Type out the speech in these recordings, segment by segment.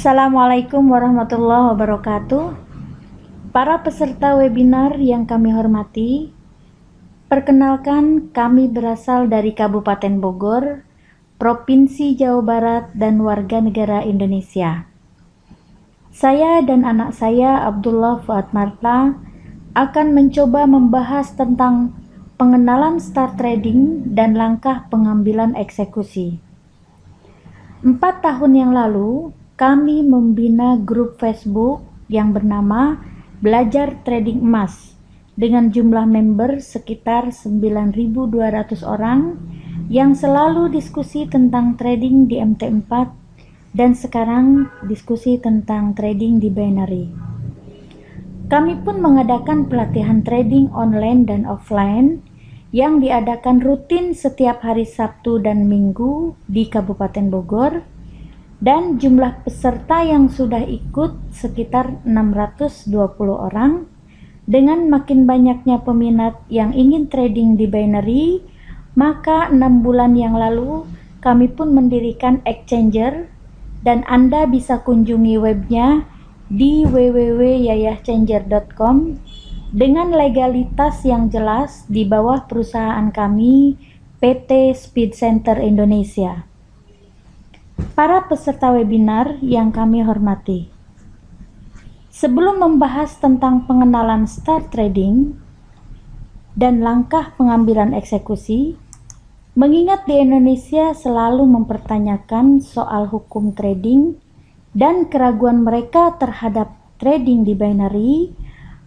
Assalamualaikum warahmatullahi wabarakatuh. Para peserta webinar yang kami hormati, perkenalkan kami berasal dari Kabupaten Bogor, Provinsi Jawa Barat dan warga negara Indonesia. Saya dan anak saya, Abdullah Fuad Marta, akan mencoba membahas tentang pengenalan start trading dan langkah pengambilan eksekusi. 4 tahun yang lalu, kami membina grup Facebook yang bernama Belajar Trading Emas dengan jumlah member sekitar 9.200 orang yang selalu diskusi tentang trading di MT4 dan sekarang diskusi tentang trading di binary. Kami pun mengadakan pelatihan trading online dan offline yang diadakan rutin setiap hari Sabtu dan Minggu di Kabupaten Bogor, dan jumlah peserta yang sudah ikut sekitar 620 orang. Dengan makin banyaknya peminat yang ingin trading di binary, maka 6 bulan yang lalu kami pun mendirikan exchanger, dan Anda bisa kunjungi webnya di www.yayahchanger.com dengan legalitas yang jelas di bawah perusahaan kami, PT Speed Center Indonesia. Para peserta webinar yang kami hormati, sebelum membahas tentang pengenalan start trading dan langkah pengambilan eksekusi, mengingat di Indonesia selalu mempertanyakan soal hukum trading dan keraguan mereka terhadap trading di binary,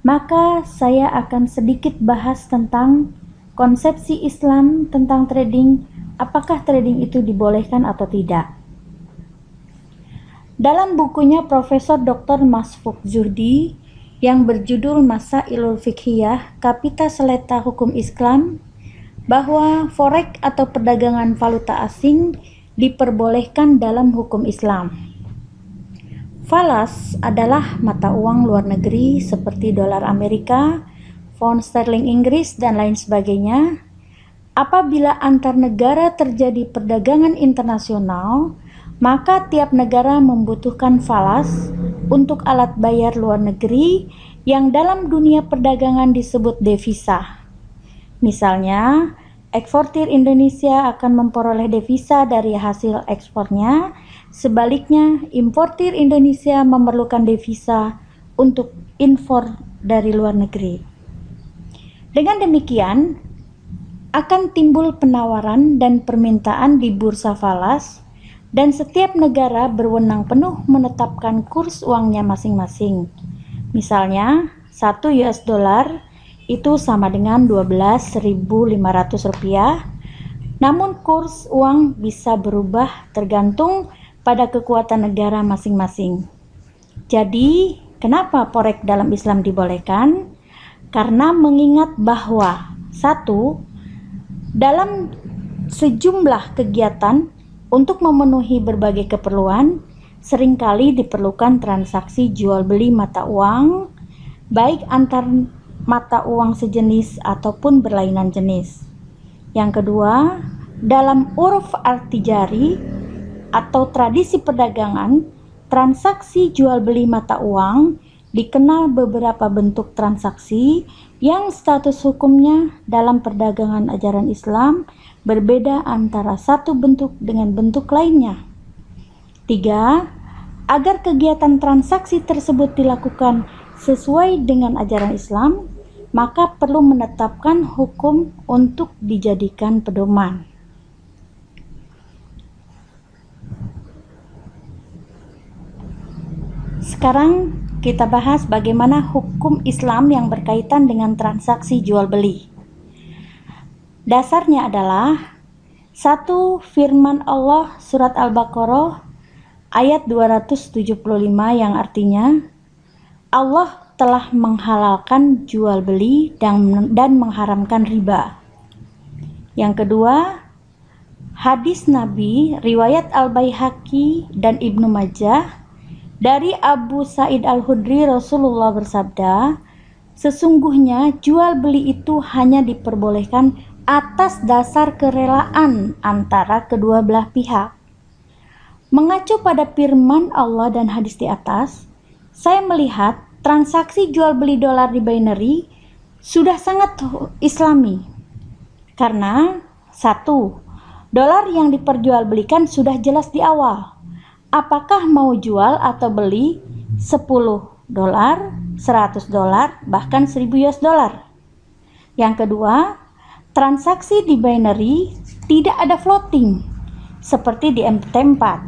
maka saya akan sedikit bahas tentang konsepsi Islam tentang trading, apakah trading itu dibolehkan atau tidak. Dalam bukunya Profesor Dr. Masfuk Zuhdi yang berjudul Masailul Fiqhiyah, Kapita Seleta Hukum Islam, bahwa forex atau perdagangan valuta asing diperbolehkan dalam hukum Islam. Falas adalah mata uang luar negeri seperti dolar Amerika, pound sterling Inggris, dan lain sebagainya. Apabila antar negara terjadi perdagangan internasional, maka tiap negara membutuhkan falas untuk alat bayar luar negeri yang dalam dunia perdagangan disebut devisa. Misalnya, eksportir Indonesia akan memperoleh devisa dari hasil ekspornya, sebaliknya importir Indonesia memerlukan devisa untuk impor dari luar negeri. Dengan demikian, akan timbul penawaran dan permintaan di bursa falas, dan setiap negara berwenang penuh menetapkan kurs uangnya masing-masing. Misalnya, 1 US dollar itu sama dengan 12.500 rupiah, namun kurs uang bisa berubah tergantung pada kekuatan negara masing-masing. Jadi, kenapa forex dalam Islam dibolehkan? Karena mengingat bahwa 1. Dalam sejumlah kegiatan untuk memenuhi berbagai keperluan, seringkali diperlukan transaksi jual beli mata uang, baik antar mata uang sejenis ataupun berlainan jenis. Yang kedua, dalam uruf artijari atau tradisi perdagangan, transaksi jual beli mata uang dikenal beberapa bentuk transaksi yang status hukumnya dalam perdagangan ajaran Islam berbeda antara satu bentuk dengan bentuk lainnya. 3. Agar kegiatan transaksi tersebut dilakukan sesuai dengan ajaran Islam, maka perlu menetapkan hukum untuk dijadikan pedoman. Sekarang kita bahas bagaimana hukum Islam yang berkaitan dengan transaksi jual beli. Dasarnya adalah 1. Firman Allah surat Al-Baqarah ayat 275 yang artinya Allah telah menghalalkan jual beli dan mengharamkan riba. Yang kedua, hadis Nabi riwayat Al-Baihaqi dan Ibnu Majah dari Abu Sa'id Al-Khudri, Rasulullah bersabda, sesungguhnya jual beli itu hanya diperbolehkan atas dasar kerelaan antara kedua belah pihak. Mengacu pada firman Allah dan hadis di atas, saya melihat transaksi jual beli dolar di binary sudah sangat islami. Karena satu, dolar yang diperjualbelikan sudah jelas di awal. Apakah mau jual atau beli 10 dolar, 100 dolar, bahkan 1000 US dollar. Yang kedua, transaksi di binary tidak ada floating seperti di MT4.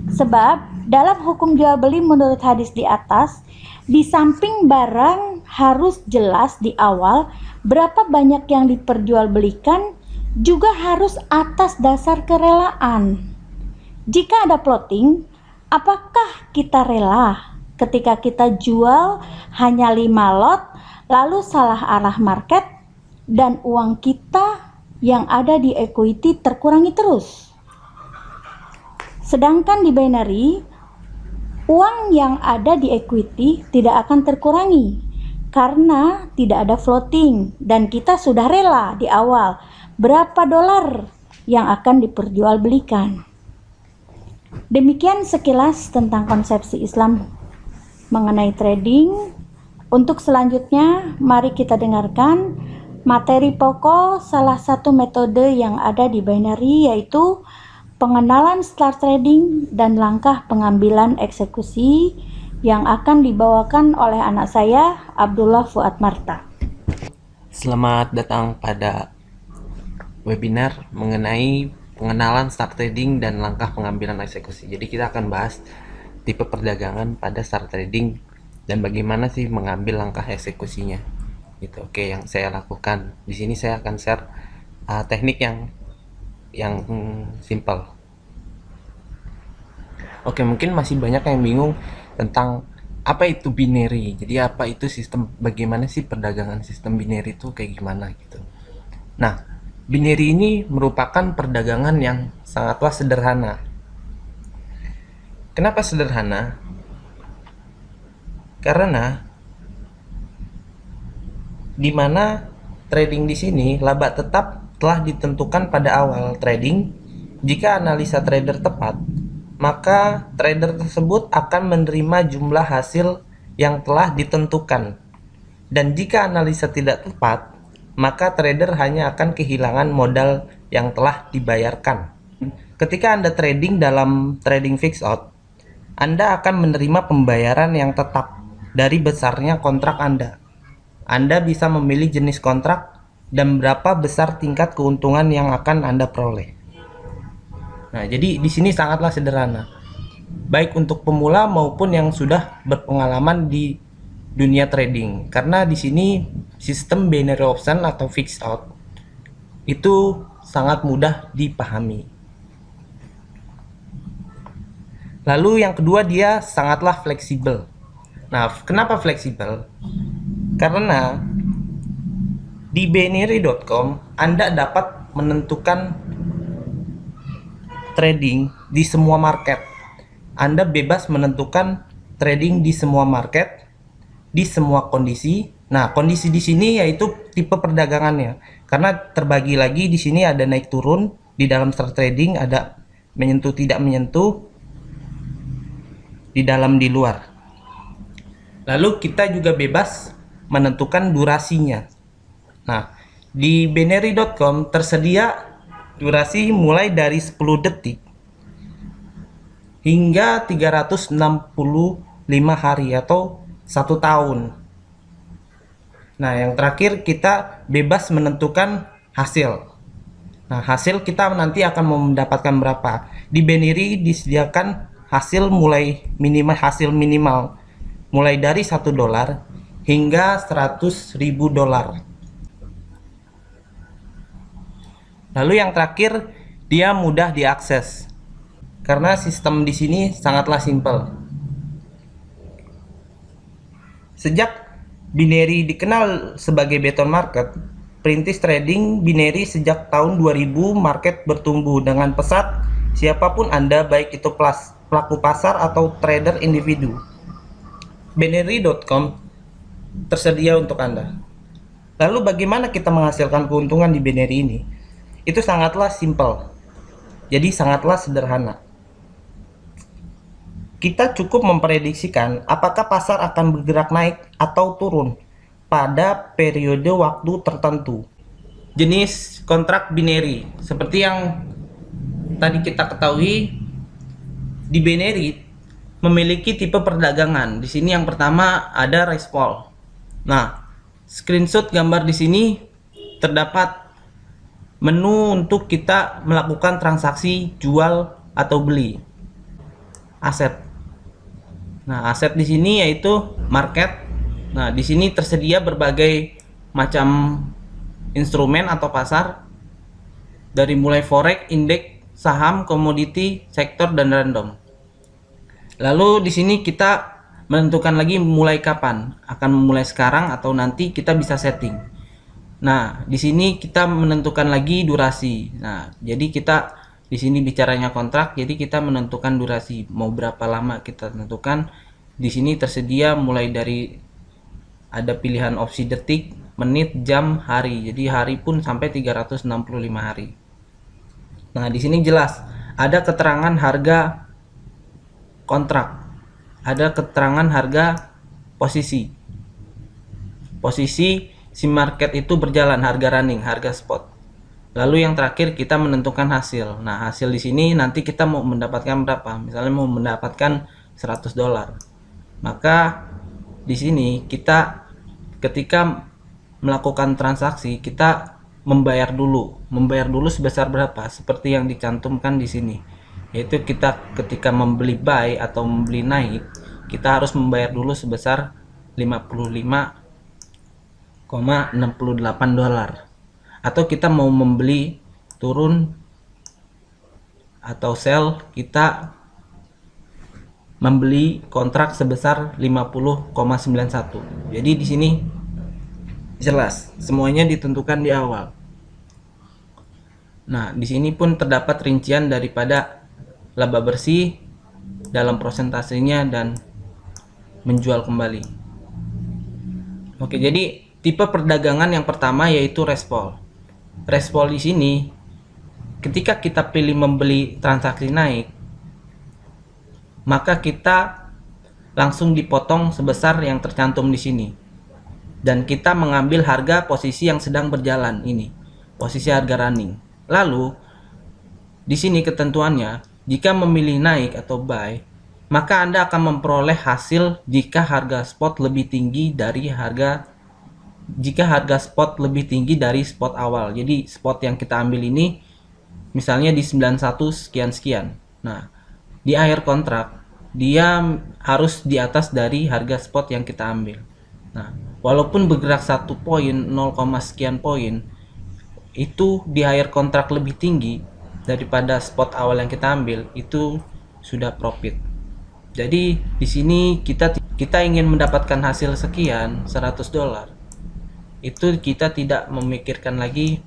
Sebab dalam hukum jual beli menurut hadis di atas, di samping barang harus jelas di awal berapa banyak yang diperjualbelikan, juga harus atas dasar kerelaan. Jika ada floating, apakah kita rela ketika kita jual hanya 5 lot lalu salah arah market dan uang kita yang ada di equity terkurangi terus? Sedangkan di binary, uang yang ada di equity tidak akan terkurangi karena tidak ada floating dan kita sudah rela di awal berapa dolar yang akan diperjualbelikan. Demikian sekilas tentang konsepsi Islam mengenai trading. Untuk selanjutnya, mari kita dengarkan materi pokok salah satu metode yang ada di binary, yaitu pengenalan start trading dan langkah pengambilan eksekusi yang akan dibawakan oleh anak saya, Abdullah Fuad Marta. Selamat datang pada webinar mengenai pengenalan start trading dan langkah pengambilan eksekusi. Jadi kita akan bahas tipe perdagangan pada start trading dan bagaimana sih mengambil langkah eksekusinya. Gitu. Oke, yang saya lakukan di sini saya akan share teknik yang simple. Oke, mungkin masih banyak yang bingung tentang apa itu binary. Jadi apa itu sistem, bagaimana sih perdagangan sistem binary itu kayak gimana gitu. Nah, binary ini merupakan perdagangan yang sangatlah sederhana. Kenapa sederhana? Karena di mana trading di sini laba tetap telah ditentukan pada awal trading. Jika analisa trader tepat, maka trader tersebut akan menerima jumlah hasil yang telah ditentukan. Dan jika analisa tidak tepat, maka trader hanya akan kehilangan modal yang telah dibayarkan. Ketika Anda trading dalam trading fix out, Anda akan menerima pembayaran yang tetap dari besarnya kontrak Anda. Anda bisa memilih jenis kontrak dan berapa besar tingkat keuntungan yang akan Anda peroleh. Nah, jadi di sini sangatlah sederhana. Baik untuk pemula maupun yang sudah berpengalaman di dunia trading. Karena di sini sistem binary option atau fixed out itu sangat mudah dipahami. Lalu yang kedua, dia sangatlah fleksibel. Nah, kenapa fleksibel? Karena di binary.com Anda dapat menentukan trading di semua market. Anda bebas menentukan trading di semua market, di semua kondisi. Nah, kondisi di sini yaitu tipe perdagangannya. Karena terbagi lagi di sini ada naik turun, di dalam start trading ada menyentuh tidak menyentuh, di dalam di luar. Lalu kita juga bebas menentukan durasinya. Nah, di binary.com tersedia durasi mulai dari 10 detik hingga 365 hari atau 1 tahun. Nah, yang terakhir kita bebas menentukan hasil. Nah, hasil kita nanti akan mendapatkan berapa. Di binary disediakan hasil minimal mulai dari 1 dolar hingga 100.000 dolar. Lalu yang terakhir, dia mudah diakses karena sistem di sini sangatlah simpel. Sejak binary dikenal sebagai beton market, perintis trading binary sejak tahun 2000 market bertumbuh dengan pesat. Siapapun Anda, baik itu pelaku pasar atau trader individu, binary.com tersedia untuk Anda. Lalu bagaimana kita menghasilkan keuntungan di binary ini? Itu sangatlah simpel. Jadi sangatlah sederhana. kita cukup memprediksikan apakah pasar akan bergerak naik atau turun pada periode waktu tertentu. Jenis kontrak binary seperti yang tadi kita ketahui, di binary memiliki tipe perdagangan. Di sini yang pertama ada risk pool. Nah, screenshot gambar di sini terdapat menu untuk kita melakukan transaksi jual atau beli aset. Nah, aset di sini yaitu market. Nah, di sini tersedia berbagai macam instrumen atau pasar dari mulai forex, indeks, saham, komoditi, sektor dan random. Lalu di sini kita menentukan lagi mulai kapan, akan memulai sekarang atau nanti kita bisa setting. Nah, di sini kita menentukan lagi durasi. Nah, jadi kita di sini bicaranya kontrak, jadi kita menentukan durasi mau berapa lama kita tentukan. Di sini tersedia mulai dari ada pilihan opsi detik, menit, jam, hari. Jadi hari pun sampai 365 hari. Nah, di sini jelas ada keterangan harga kontrak, ada keterangan harga posisi. Posisi si market itu berjalan, harga running, harga spot. Lalu yang terakhir kita menentukan hasil. Nah, hasil di sini nanti kita mau mendapatkan berapa? Misalnya mau mendapatkan $100. Maka di sini kita ketika melakukan transaksi kita membayar dulu sebesar berapa? Seperti yang dicantumkan di sini. Yaitu kita ketika membeli buy atau membeli naik, kita harus membayar dulu sebesar $55,68. Atau kita mau membeli turun atau sell, kita membeli kontrak sebesar 50,91. Jadi di sini jelas semuanya ditentukan di awal. Nah, di sini pun terdapat rincian daripada laba bersih dalam prosentasenya dan menjual kembali. Oke, jadi tipe perdagangan yang pertama yaitu risk pool. Risk pool di sini ketika kita pilih membeli transaksi naik, maka kita langsung dipotong sebesar yang tercantum di sini. Dan kita mengambil harga posisi yang sedang berjalan ini, posisi harga running. Lalu di sini ketentuannya, jika memilih naik atau buy, maka Anda akan memperoleh hasil jika harga spot lebih tinggi dari spot lebih tinggi dari spot awal. Jadi spot yang kita ambil ini misalnya di 91 sekian-sekian. Nah, di akhir kontrak dia harus di atas dari harga spot yang kita ambil. Nah, walaupun bergerak 1 poin, 0, sekian poin, itu di akhir kontrak lebih tinggi daripada spot awal yang kita ambil, itu sudah profit. Jadi di sini kita ingin mendapatkan hasil sekian $100, itu kita tidak memikirkan lagi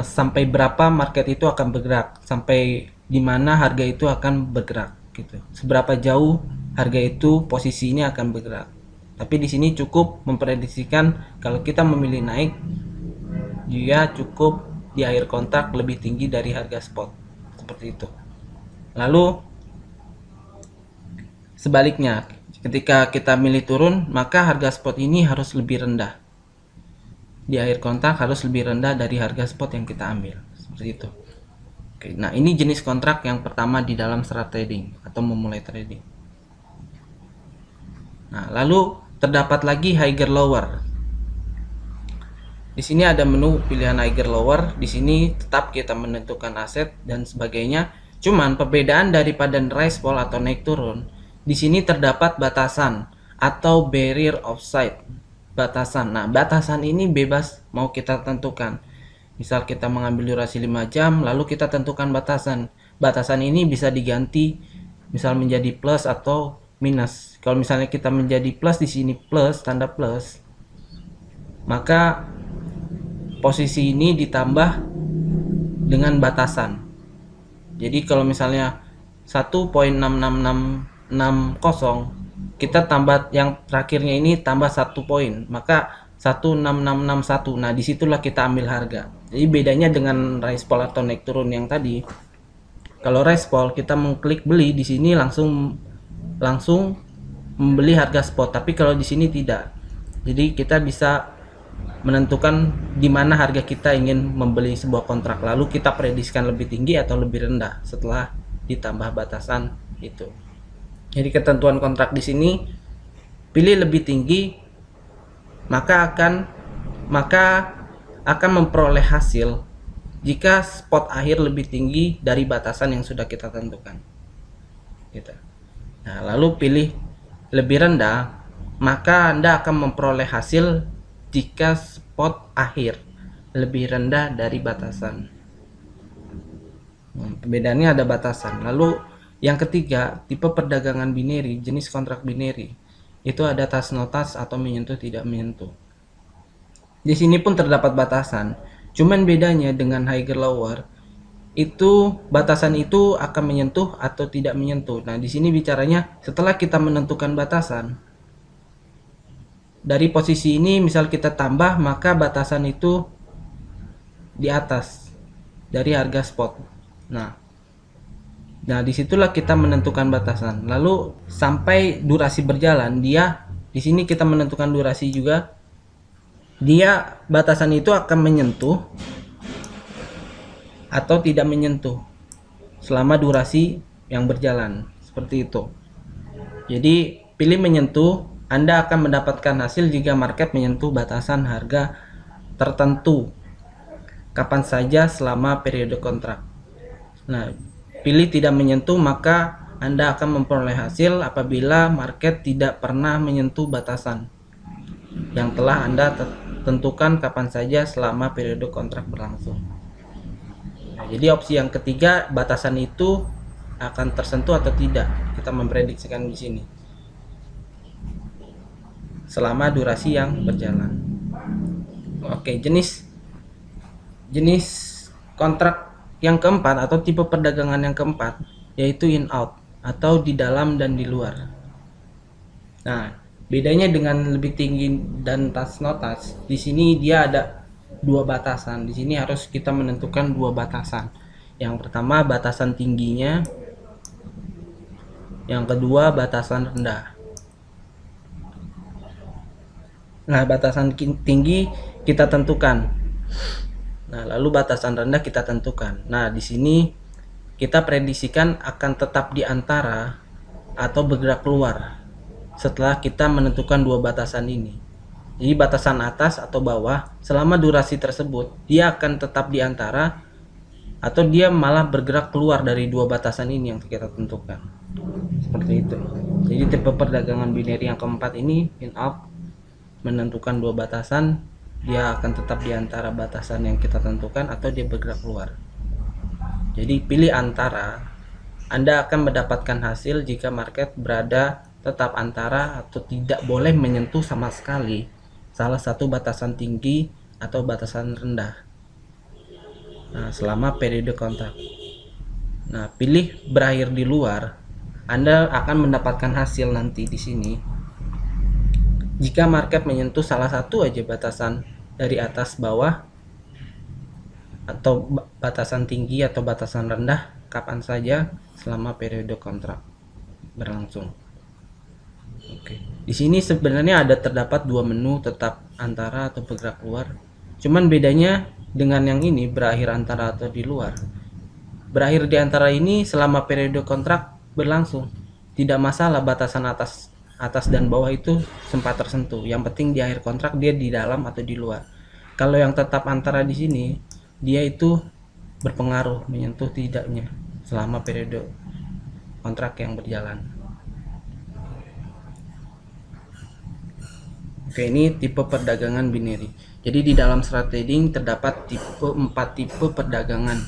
sampai berapa market itu akan bergerak, sampai di mana harga itu akan bergerak gitu. Seberapa jauh harga itu posisi ini akan bergerak. Tapi di sini cukup memprediksikan kalau kita memilih naik, dia cukup di akhir kontrak lebih tinggi dari harga spot. Seperti itu. Lalu sebaliknya, ketika kita milih turun, maka harga spot ini harus lebih rendah. Di akhir kontrak harus lebih rendah dari harga spot yang kita ambil. Seperti itu. Oke, nah ini jenis kontrak yang pertama di dalam strat trading atau memulai trading. Nah, lalu terdapat lagi higher lower. Di sini ada menu pilihan higher lower. Di sini tetap kita menentukan aset dan sebagainya. Cuman perbedaan daripada rise fall atau naik turun, di sini terdapat batasan atau barrier of sight. Batasan. Nah, batasan ini bebas mau kita tentukan. Misal kita mengambil durasi 5 jam, lalu kita tentukan batasan. Batasan ini bisa diganti misal menjadi plus atau minus. Kalau misalnya kita menjadi plus, di sini plus, tanda plus, maka posisi ini ditambah dengan batasan. Jadi kalau misalnya 1.66660, kita tambah yang terakhirnya ini tambah 1 poin, maka 16661. Nah, disitulah kita ambil harga. Jadi bedanya dengan rise fall atau naik turun yang tadi, Kalau respol kita mengklik beli di sini langsung membeli harga spot, tapi kalau di sini tidak. Jadi kita bisa menentukan di mana harga kita ingin membeli sebuah kontrak, lalu kita prediksikan lebih tinggi atau lebih rendah setelah ditambah batasan itu. Jadi ketentuan kontrak di sini, pilih lebih tinggi maka akan memperoleh hasil jika spot akhir lebih tinggi dari batasan yang sudah kita tentukan gitu. Nah, lalu pilih lebih rendah, maka Anda akan memperoleh hasil jika spot akhir lebih rendah dari batasan. Perbedaannya ada batasan. Lalu yang ketiga, tipe perdagangan binary, jenis kontrak binary. Itu ada touch no touch atau menyentuh tidak menyentuh. Di sini pun terdapat batasan. Cuman bedanya dengan higher lower, itu batasan itu akan menyentuh atau tidak menyentuh. Nah, di sini bicaranya setelah kita menentukan batasan, dari posisi ini misal kita tambah, maka batasan itu di atas dari harga spot. Nah, disitulah kita menentukan batasan. Lalu sampai durasi berjalan, di sini kita menentukan durasi juga. Batasan itu akan menyentuh atau tidak menyentuh selama durasi yang berjalan, seperti itu. Jadi pilih menyentuh, Anda akan mendapatkan hasil jika market menyentuh batasan harga tertentu kapan saja selama periode kontrak. Nah, pilih tidak menyentuh, maka Anda akan memperoleh hasil apabila market tidak pernah menyentuh batasan yang telah Anda tentukan kapan saja selama periode kontrak berlangsung. Nah, jadi opsi yang ketiga, batasan itu akan tersentuh atau tidak, kita memprediksikan di sini selama durasi yang berjalan. Oke, jenis kontrak yang keempat atau tipe perdagangan yang keempat yaitu in out atau di dalam dan di luar. Nah, bedanya dengan lebih tinggi dan touch no touch, di sini dia ada dua batasan. Di sini harus kita menentukan dua batasan. Yang pertama batasan tingginya, yang kedua batasan rendah. Nah, batasan tinggi kita tentukan. Nah, lalu batasan rendah kita tentukan. Nah, di sini kita prediksikan akan tetap di antara atau bergerak keluar setelah kita menentukan dua batasan ini. Jadi batasan atas atau bawah, selama durasi tersebut dia akan tetap di antara atau dia malah bergerak keluar dari dua batasan ini yang kita tentukan. Seperti itu. Jadi tipe perdagangan binary yang keempat ini in out, menentukan dua batasan, dia akan tetap di antara batasan yang kita tentukan atau dia bergerak keluar. Jadi pilih antara, Anda akan mendapatkan hasil jika market berada tetap antara atau tidak boleh menyentuh sama sekali salah satu batasan tinggi atau batasan rendah. Nah, selama periode kontrak. Nah, pilih berakhir di luar, Anda akan mendapatkan hasil nanti di sini jika market menyentuh salah satu aja batasan dari atas bawah atau batasan tinggi atau batasan rendah kapan saja selama periode kontrak berlangsung. Oke. Di sini sebenarnya terdapat dua menu, tetap antara atau bergerak keluar. Cuman bedanya dengan yang ini berakhir antara atau di luar. Berakhir di antara ini selama periode kontrak berlangsung. Tidak masalah batasan atas dan bawah itu sempat tersentuh. Yang penting di akhir kontrak dia di dalam atau di luar. Kalau yang tetap antara di sini, dia itu berpengaruh menyentuh tidaknya selama periode kontrak yang berjalan. Oke, ini tipe perdagangan binary. Jadi di dalam strat trading terdapat 4 tipe perdagangan.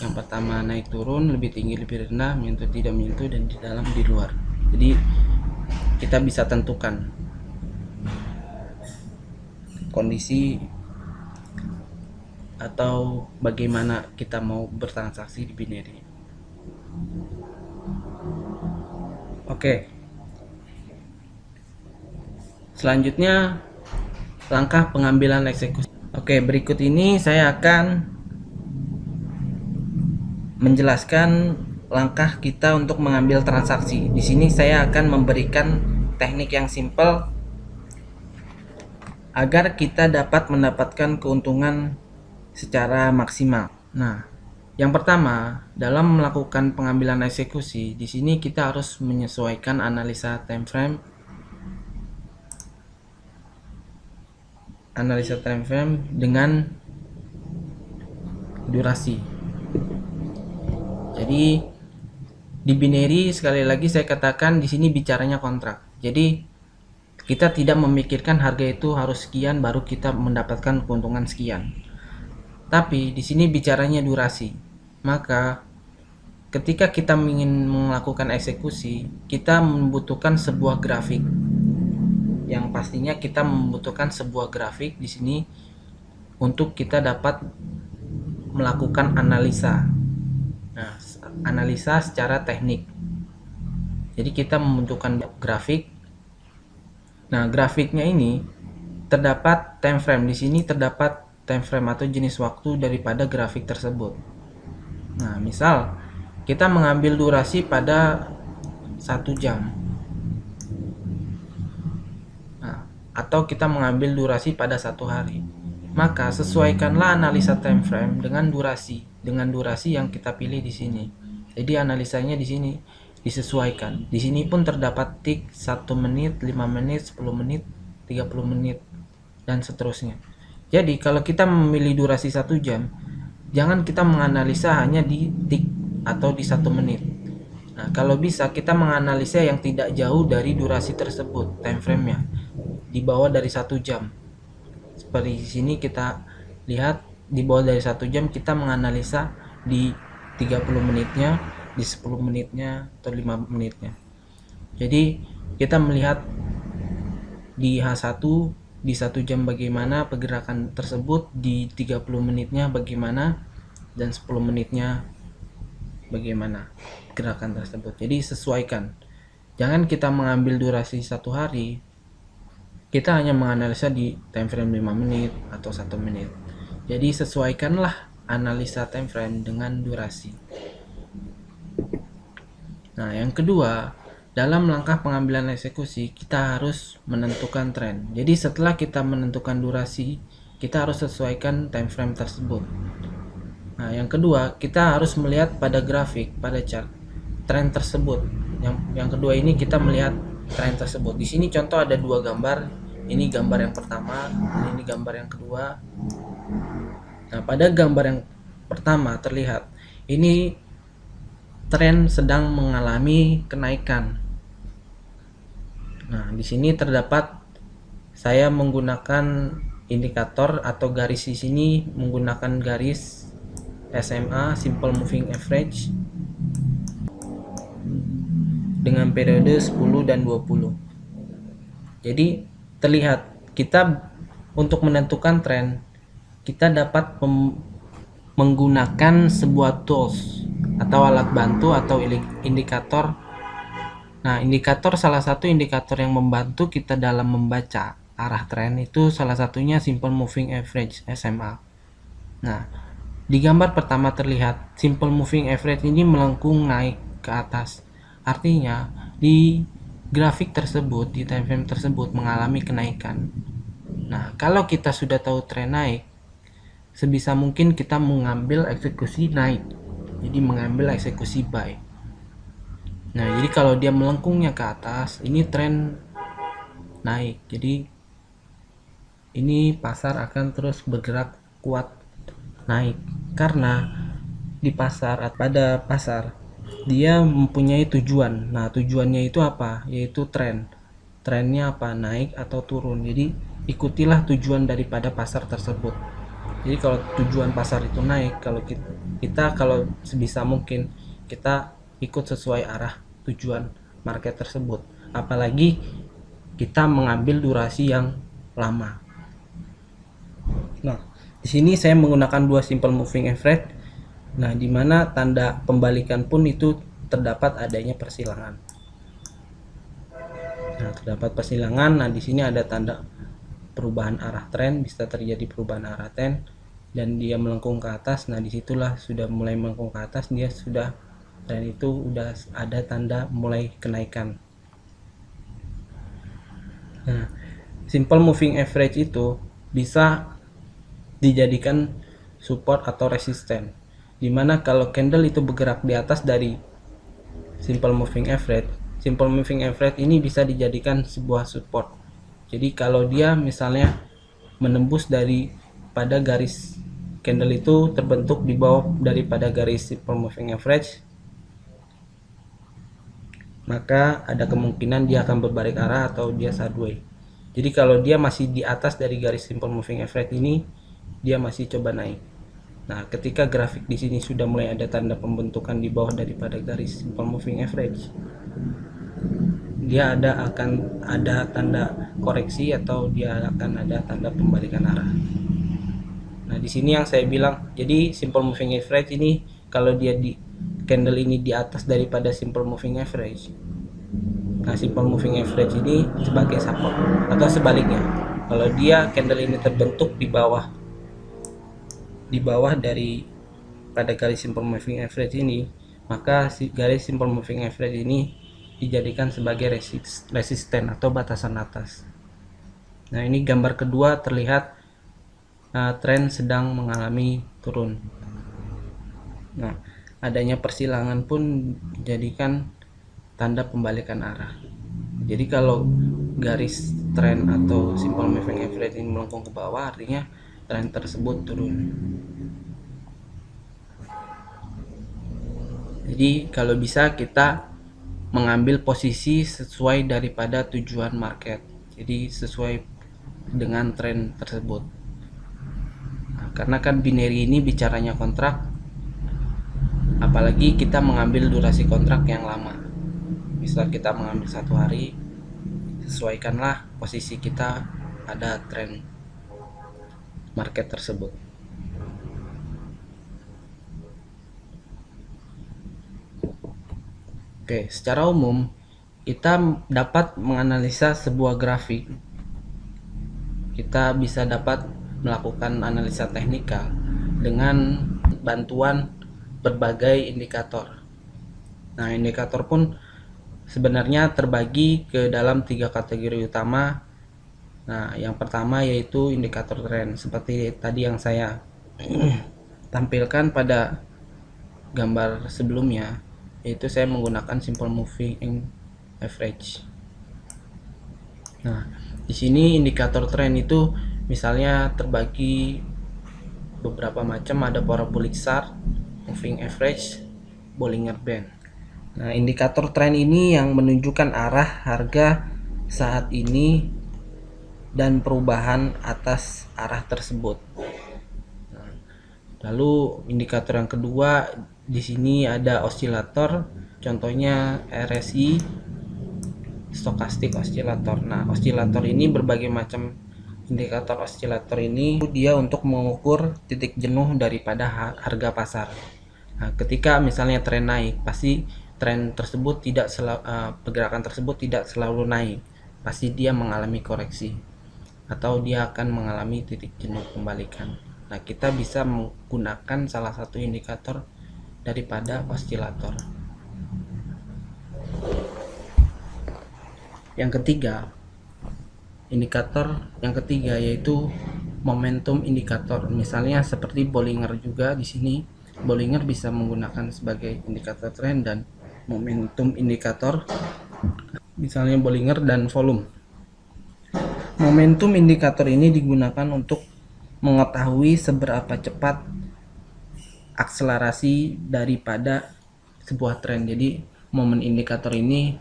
Yang pertama naik turun, lebih tinggi lebih rendah, menyentuh tidak menyentuh, dan di dalam di luar. Jadi kita bisa tentukan kondisi atau bagaimana kita mau bertransaksi di binary. Oke. Selanjutnya langkah pengambilan eksekusi. Oke, berikut ini saya akan menjelaskan langkah kita untuk mengambil transaksi. Di sini saya akan memberikan teknik yang simple agar kita dapat mendapatkan keuntungan secara maksimal. Nah, yang pertama, dalam melakukan pengambilan eksekusi, di sini kita harus menyesuaikan analisa time frame dengan durasi. Jadi di binary sekali lagi saya katakan di sini bicaranya kontrak. Jadi kita tidak memikirkan harga itu harus sekian baru kita mendapatkan keuntungan sekian. Tapi di sini bicaranya durasi. Maka ketika kita ingin melakukan eksekusi, kita membutuhkan sebuah grafik. Yang pastinya kita membutuhkan sebuah grafik di sini untuk kita dapat melakukan analisa. Nah, analisa secara teknik. Jadi kita membutuhkan grafik. Nah, grafiknya ini terdapat time frame. Di sini terdapat time frame atau jenis waktu daripada grafik tersebut. Nah, misal kita mengambil durasi pada 1 jam. Nah, atau kita mengambil durasi pada 1 hari. Maka sesuaikanlah analisa time frame dengan durasi yang kita pilih di sini. Jadi analisanya di sini disesuaikan. Di sini pun terdapat tik 1 menit, 5 menit, 10 menit, 30 menit dan seterusnya. Jadi kalau kita memilih durasi 1 jam, jangan kita menganalisa hanya di tik atau di 1 menit. Nah, kalau bisa kita menganalisa yang tidak jauh dari durasi tersebut, time frame-nya di bawah dari 1 jam. Seperti di sini kita lihat di bawah dari 1 jam kita menganalisa di 30 menitnya, di 10 menitnya atau 5 menitnya. Jadi kita melihat di H1 di 1 jam bagaimana pergerakan tersebut, di 30 menitnya bagaimana, dan 10 menitnya bagaimana gerakan tersebut. Jadi sesuaikan. Jangan kita mengambil durasi 1 hari, kita hanya menganalisa di time frame 5 menit atau 1 menit. Jadi sesuaikanlah analisa time frame dengan durasi. Nah, yang kedua, dalam langkah pengambilan eksekusi, kita harus menentukan tren. Jadi setelah kita menentukan durasi, kita harus sesuaikan time frame tersebut. Nah, yang kedua, kita harus melihat pada grafik, pada chart, tren tersebut. Yang kedua ini kita melihat tren tersebut. Di sini contoh ada 2 gambar. Ini gambar yang pertama, ini gambar yang kedua. Nah, pada gambar yang pertama terlihat ini tren sedang mengalami kenaikan. Nah, di sini terdapat saya menggunakan indikator atau garis di sini menggunakan garis SMA Simple Moving Average dengan periode 10 dan 20. Jadi terlihat kita untuk menentukan tren kita dapat menggunakan sebuah tools atau alat bantu atau indikator. Nah, indikator salah satu indikator yang membantu kita dalam membaca arah tren itu salah satunya Simple Moving Average SMA. Nah, di gambar pertama terlihat Simple Moving Average ini melengkung naik ke atas. Artinya di grafik tersebut, di time frame tersebut mengalami kenaikan. Nah, kalau kita sudah tahu tren naik, sebisa mungkin kita mengambil eksekusi naik. Jadi mengambil eksekusi buy. Nah, jadi kalau dia melengkungnya ke atas, ini tren naik. Jadi ini pasar akan terus bergerak kuat naik karena di pasar pada pasar dia mempunyai tujuan. Nah, tujuannya itu apa? Yaitu tren. Trennya apa? Naik atau turun. Jadi ikutilah tujuan daripada pasar tersebut. Jadi kalau tujuan pasar itu naik, kalau kita kalau sebisa mungkin kita ikut sesuai arah tujuan market tersebut. Apalagi kita mengambil durasi yang lama. Nah, di sini saya menggunakan 2 simple moving average. Nah, di mana tanda pembalikan pun itu terdapat adanya persilangan. Nah, terdapat persilangan. Nah, di sini ada tanda perubahan arah tren, bisa terjadi perubahan arah tren. dan dia melengkung ke atas, nah disitulah sudah mulai melengkung ke atas, dia sudah tren itu udah ada tanda mulai kenaikan. Nah, simple moving average itu bisa dijadikan support atau resisten, dimana kalau candle itu bergerak di atas dari simple moving average ini bisa dijadikan sebuah support. Jadi kalau dia misalnya menembus pada garis candle itu terbentuk di bawah daripada garis simple moving average, maka ada kemungkinan dia akan berbalik arah atau dia sideways. Jadi kalau dia masih di atas dari garis simple moving average ini, dia masih coba naik. Nah, ketika grafik di sini sudah mulai ada tanda pembentukan di bawah daripada garis simple moving average, dia akan ada tanda koreksi atau dia akan ada tanda pembalikan arah. Nah, di sini yang saya bilang, jadi simple moving average ini kalau dia di candle ini di atas daripada simple moving average, nah simple moving average ini sebagai support, atau sebaliknya kalau dia candle ini terbentuk di bawah dari pada garis simple moving average ini, maka garis simple moving average ini dijadikan sebagai resisten atau batasan atas. Nah, ini gambar kedua terlihat tren sedang mengalami turun. Nah, adanya persilangan pun dijadikan tanda pembalikan arah. Jadi kalau garis tren atau simple moving average ini melengkung ke bawah, artinya tren tersebut turun. Jadi kalau bisa kita mengambil posisi sesuai daripada tujuan market, jadi sesuai dengan tren tersebut. Nah, karena kan binary ini bicaranya kontrak, apalagi kita mengambil durasi kontrak yang lama. Misal kita mengambil 1 hari, sesuaikanlah posisi kita pada tren market tersebut. Oke, secara umum kita dapat menganalisa sebuah grafik. Kita bisa dapat melakukan analisa teknikal dengan bantuan berbagai indikator. Nah, indikator pun sebenarnya terbagi ke dalam 3 kategori utama. Nah, yang pertama yaitu indikator tren, seperti tadi yang saya tampilkan pada gambar sebelumnya, yaitu saya menggunakan simple moving average. Nah, di sini indikator tren itu misalnya terbagi beberapa macam, ada parabolic chart, moving average, Bollinger Band. Nah, indikator tren ini yang menunjukkan arah harga saat ini dan perubahan atas arah tersebut. Nah, lalu indikator yang kedua, di sini ada osilator, contohnya RSI, stochastic oscillator. Nah, osilator ini berbagai macam indikator osilator ini dia untuk mengukur titik jenuh daripada harga pasar. Nah, ketika misalnya tren naik, pasti tren tersebut pergerakan tersebut tidak selalu naik, pasti dia mengalami koreksi atau dia akan mengalami titik jenuh pembalikan. Nah, kita bisa menggunakan salah satu indikator daripada osilator. Yang ketiga, indikator yang ketiga yaitu momentum indikator. Misalnya seperti Bollinger juga di sini. Bollinger bisa menggunakan sebagai indikator tren dan momentum indikator. Misalnya Bollinger dan volume. Momentum indikator ini digunakan untuk mengetahui seberapa cepat akselerasi daripada sebuah tren. Jadi momen indikator ini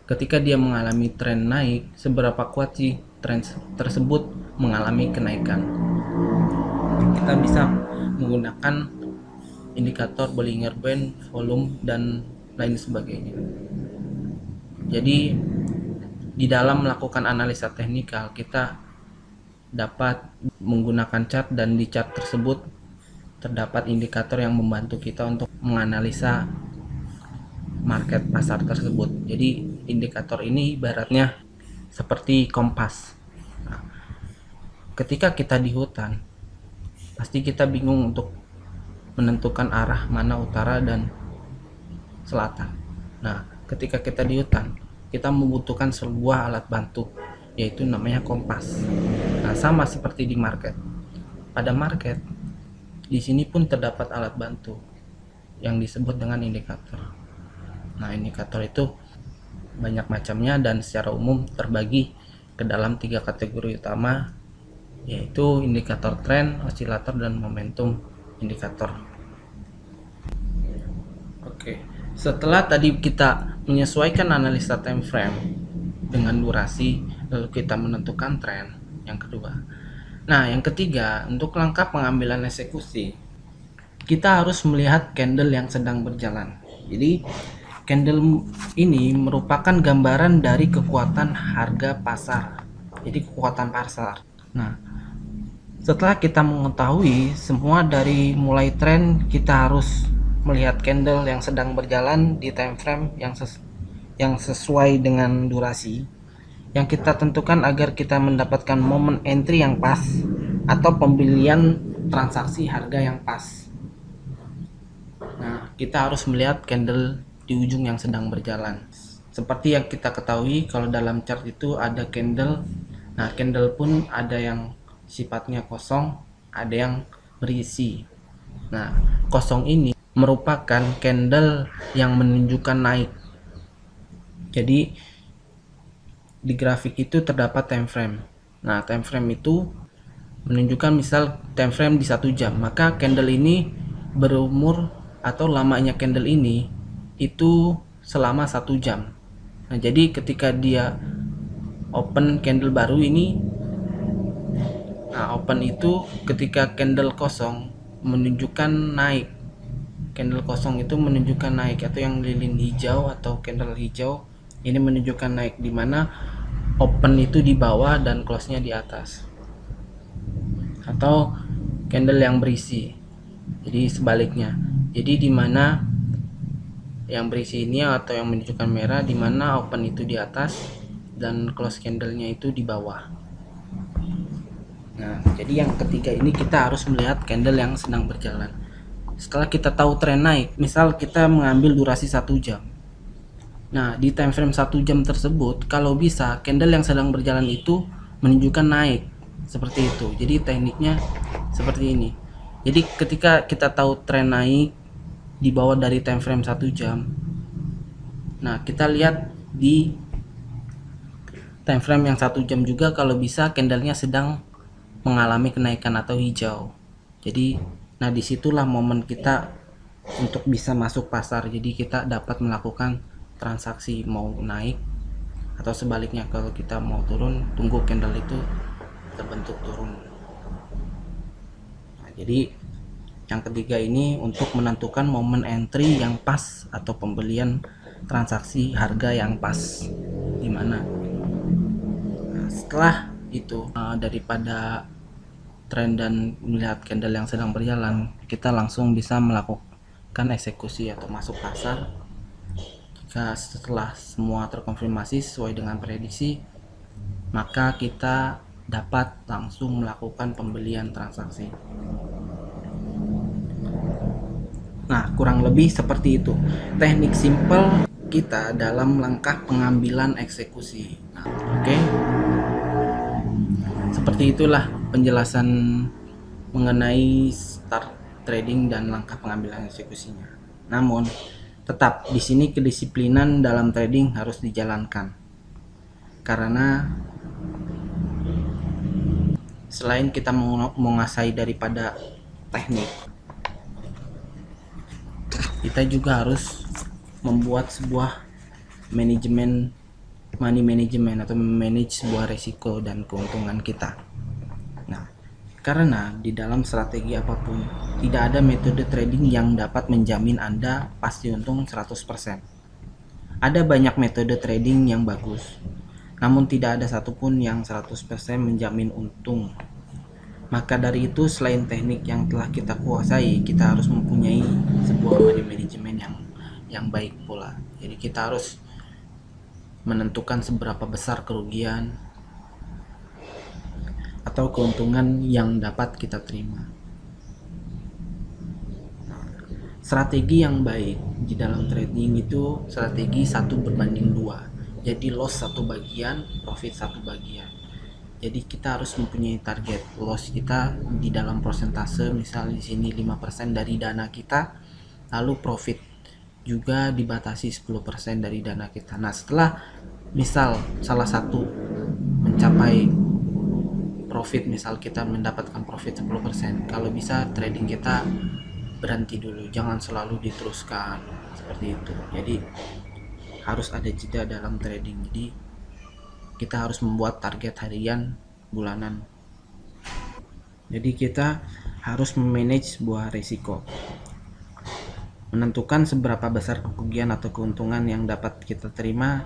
ketika dia mengalami tren naik, seberapa kuat sih tren tersebut mengalami kenaikan. Kita bisa menggunakan indikator Bollinger Band, volume, dan lain sebagainya. Jadi di dalam melakukan analisa teknikal, kita dapat menggunakan chart, dan di chart tersebut terdapat indikator yang membantu kita untuk menganalisa market pasar tersebut. Jadi indikator ini ibaratnya seperti kompas. Nah, ketika kita di hutan, pasti kita bingung untuk menentukan arah mana utara dan selatan. Nah, ketika kita di hutan, kita membutuhkan sebuah alat bantu, yaitu namanya kompas. Nah, sama seperti di market. Pada market, di sini pun terdapat alat bantu yang disebut dengan indikator. Nah, indikator itu banyak macamnya dan secara umum terbagi ke dalam 3 kategori utama, yaitu indikator tren, osilator, dan momentum indikator. Oke, setelah tadi kita menyesuaikan analisa time frame dengan durasi, lalu kita menentukan tren yang kedua. Nah, yang ketiga, untuk langkah pengambilan eksekusi, kita harus melihat candle yang sedang berjalan. Jadi, candle ini merupakan gambaran dari kekuatan harga pasar. Jadi, kekuatan pasar. Nah, setelah kita mengetahui semua dari mulai tren, kita harus melihat candle yang sedang berjalan di time frame yang sesuai dengan durasi yang kita tentukan agar kita mendapatkan momen entry yang pas atau pembelian transaksi harga yang pas. Nah, kita harus melihat candle di ujung yang sedang berjalan. Seperti yang kita ketahui, kalau dalam chart itu ada candle. Nah, candle pun ada yang sifatnya kosong, ada yang berisi. Nah, kosong ini merupakan candle yang menunjukkan naik. Jadi di grafik itu terdapat time frame. Nah, time frame itu menunjukkan misal time frame di 1 jam, maka candle ini berumur atau lamanya candle ini itu selama 1 jam. Nah, jadi ketika dia open candle baru ini, nah, open itu ketika candle kosong menunjukkan naik. Candle kosong itu menunjukkan naik, atau yang lilin hijau atau candle hijau ini menunjukkan naik, dimana open itu di bawah dan close-nya di atas. Atau candle yang berisi. Jadi sebaliknya. Jadi dimana yang berisi ini atau yang menunjukkan merah, dimana open itu di atas dan close candle-nya itu di bawah. Nah, jadi yang ketiga ini kita harus melihat candle yang sedang berjalan. Setelah kita tahu tren naik, misal kita mengambil durasi 1 jam. Nah, di time frame 1 jam tersebut, kalau bisa candle yang sedang berjalan itu menunjukkan naik. Seperti itu. Jadi tekniknya seperti ini. Jadi ketika kita tahu tren naik di bawah dari time frame 1 jam. Nah, kita lihat di time frame yang 1 jam juga, kalau bisa candlenya sedang mengalami kenaikan atau hijau. Jadi, nah disitulah momen kita untuk bisa masuk pasar. Jadi kita dapat melakukan transaksi mau naik atau sebaliknya, kalau kita mau turun, tunggu candle itu terbentuk turun. Nah, jadi yang ketiga ini untuk menentukan momen entry yang pas atau pembelian transaksi harga yang pas dimana. Nah, setelah itu daripada tren dan melihat candle yang sedang berjalan, kita langsung bisa melakukan eksekusi atau masuk pasar. Jika setelah semua terkonfirmasi sesuai dengan prediksi, maka kita dapat langsung melakukan pembelian transaksi. Nah, kurang lebih seperti itu teknik simple kita dalam langkah pengambilan eksekusi. Nah, oke. Seperti itulah penjelasan mengenai start trading dan langkah pengambilan eksekusinya. Namun, tetap di sini kedisiplinan dalam trading harus dijalankan. Karena selain kita menguasai daripada teknik, kita juga harus membuat sebuah manajemen money management atau manage sebuah risiko dan keuntungan kita. Nah, karena di dalam strategi apapun tidak ada metode trading yang dapat menjamin Anda pasti untung 100%. Ada banyak metode trading yang bagus, namun tidak ada satupun yang 100% menjamin untung. Maka dari itu, selain teknik yang telah kita kuasai, kita harus mempunyai sebuah money management yang baik pula. Jadi kita harus menentukan seberapa besar kerugian atau keuntungan yang dapat kita terima. Strategi yang baik di dalam trading itu strategi 1:2. Jadi loss 1 bagian, profit 1 bagian. Jadi kita harus mempunyai target loss kita di dalam persentase, misal di sini 5% dari dana kita, lalu profit juga dibatasi 10% dari dana kita. Nah, setelah misal salah satu mencapai profit, misal kita mendapatkan profit 10%, kalau bisa trading kita berhenti dulu, jangan selalu diteruskan seperti itu. Jadi harus ada jeda dalam trading. Jadi kita harus membuat target harian, bulanan. Jadi kita harus memanage sebuah risiko, menentukan seberapa besar kerugian atau keuntungan yang dapat kita terima.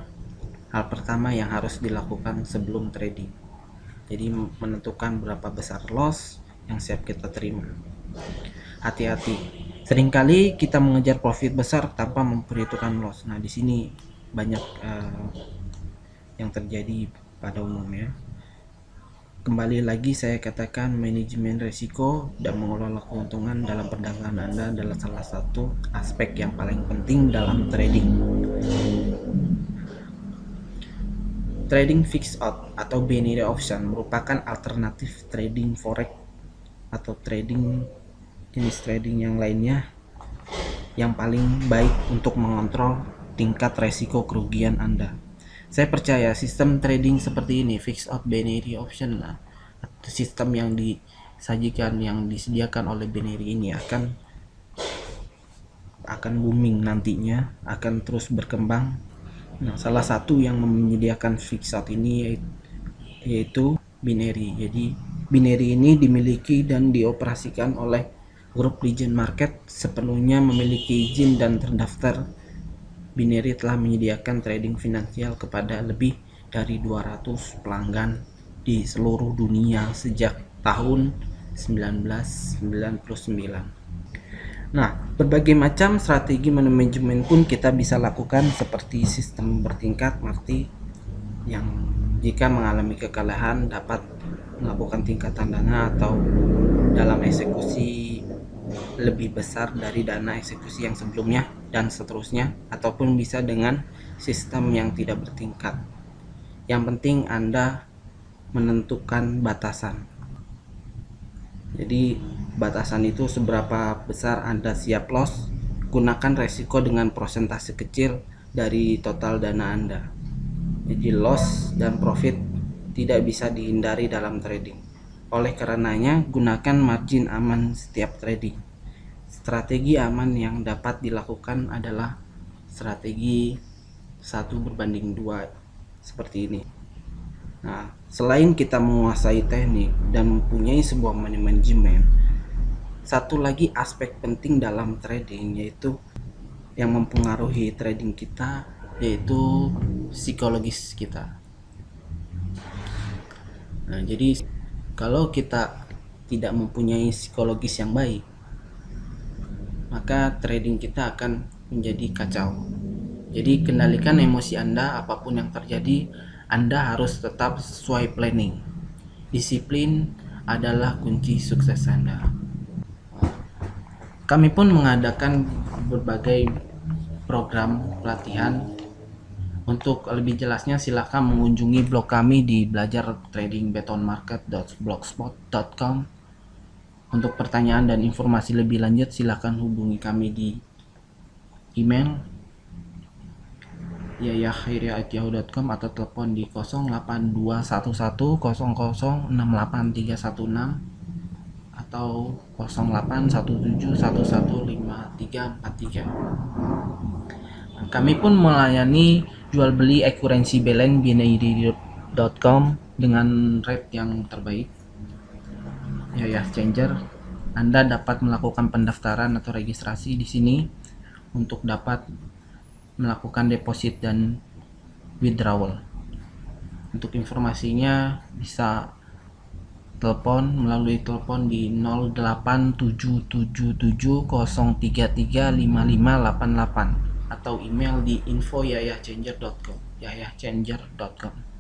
Hal pertama yang harus dilakukan sebelum trading, jadi menentukan berapa besar loss yang siap kita terima. Hati-hati, seringkali kita mengejar profit besar tanpa memperhitungkan loss. Nah, di sini banyak yang terjadi pada umumnya. Kembali lagi saya katakan, manajemen risiko dan mengelola keuntungan dalam perdagangan Anda adalah salah satu aspek yang paling penting dalam trading. Trading fixed out atau binary option merupakan alternatif trading forex atau trading jenis trading yang lainnya yang paling baik untuk mengontrol tingkat resiko kerugian Anda. Saya percaya sistem trading seperti ini, fixed out binary option, atau sistem yang disediakan oleh binary ini akan booming nantinya, akan terus berkembang. Nah, salah satu yang menyediakan fixed out ini yaitu binary. Jadi binary ini dimiliki dan dioperasikan oleh grup Legend Market, sepenuhnya memiliki izin dan terdaftar. Binary telah menyediakan trading finansial kepada lebih dari 200 pelanggan di seluruh dunia sejak tahun 1999. Nah, berbagai macam strategi manajemen pun kita bisa lakukan, seperti sistem bertingkat, arti yang jika mengalami kekalahan dapat melakukan tingkatan dana atau dalam eksekusi lebih besar dari dana eksekusi yang sebelumnya, dan seterusnya, ataupun bisa dengan sistem yang tidak bertingkat. Yang penting Anda menentukan batasan. Jadi batasan itu seberapa besar Anda siap loss. Gunakan resiko dengan persentase kecil dari total dana Anda. Jadi loss dan profit tidak bisa dihindari dalam trading. Oleh karenanya, gunakan margin aman setiap trading. Strategi aman yang dapat dilakukan adalah strategi 1:2 seperti ini. Nah, selain kita menguasai teknik dan mempunyai sebuah manajemen, satu lagi aspek penting dalam trading yaitu yang mempengaruhi trading kita, yaitu psikologis kita. Nah, jadi kalau kita tidak mempunyai psikologis yang baik, maka trading kita akan menjadi kacau. Jadi kendalikan emosi Anda, apapun yang terjadi, Anda harus tetap sesuai planning. Disiplin adalah kunci sukses Anda. Kami pun mengadakan berbagai program pelatihan. Untuk lebih jelasnya silakan mengunjungi blog kami di belajartradingbetonmarket.blogspot.com. Untuk pertanyaan dan informasi lebih lanjut silakan hubungi kami di email yayahkhairi@yahoo.com atau telepon di 082110068316 atau 0817115343. Kami pun melayani jual beli ekurensi Belen binary.com dengan rate yang terbaik. Yayah Changer. Anda dapat melakukan pendaftaran atau registrasi di sini untuk dapat melakukan deposit dan withdrawal. Untuk informasinya bisa melalui telepon di 087770335588 atau email di info@yayahchanger.com.